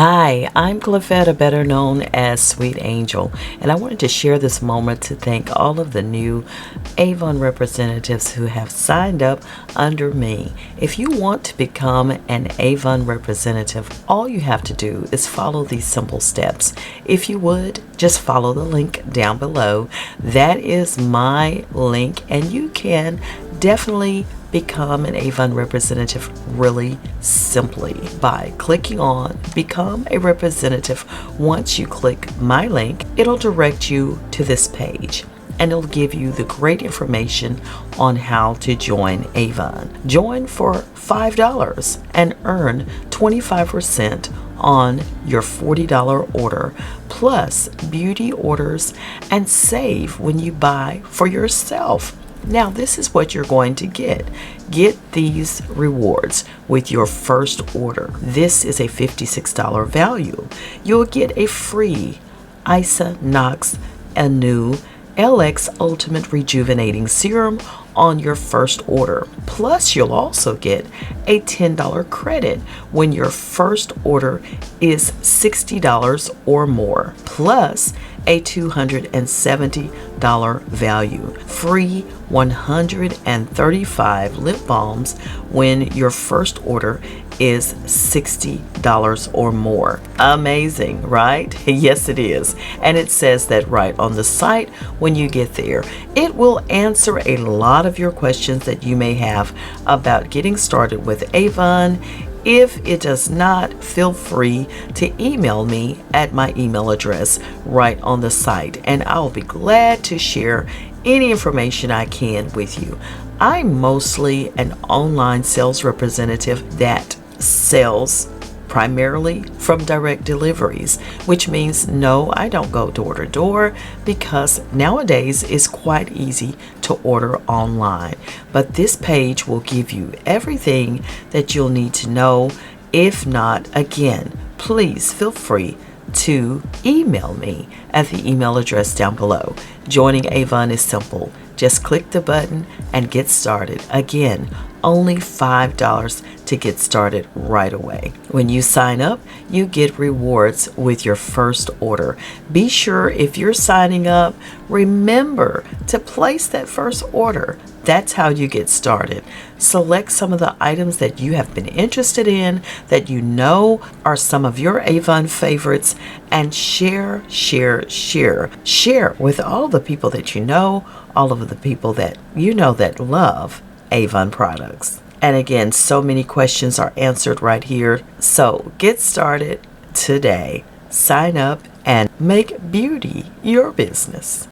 Hi, I'm Clavetta, better known as Sweet Angel, and I wanted to share this moment to thank all of the new AVON representatives who have signed up under me. If you want to become an AVON representative, all you have to do is follow these simple steps. If you would, just follow the link down below. That is my link, and you can definitely become an AVON representative really simply by clicking on Become a Representative. Once you click my link, it'll direct you to this page and it'll give you the great information on how to join AVON. Join for $5 and earn 25% on your $40 order, plus beauty orders, and save when you buy for yourself. Now, this is what you're going to get. Get these rewards with your first order. This is a $56 value. You'll get a free Isa Nox Anu LX Ultimate Rejuvenating Serum on your first order. Plus, you'll also get a $10 credit when your first order is $60 or more, plus a $270 value. Free 135 lip balms when your first order is $60 or more. Amazing, right? Yes, it is. And it says that right on the site when you get there. It will answer a lot of your questions that you may have about getting started with AVON. If it does not, feel free to email me at my email address right on the site, and I'll be glad to share any information I can with you. I'm mostly an online sales representative that sells primarily from direct deliveries, which means no, I don't go door to door, because nowadays it's quite easy to order online. But this page will give you everything that you'll need to know. If not, again, please feel free to email me at the email address down below. Joining AVON is simple. Just click the button and get started. Again, only $5 to get started right away. When you sign up, you get rewards with your first order. Be sure, if you're signing up, remember to place that first order. That's how you get started. Select some of the items that you have been interested in, that you know are some of your AVON favorites, and share with all the people that you know, all of the people that you know that love AVON products. And again, so many questions are answered right here. So get started today. Sign up and make beauty your business.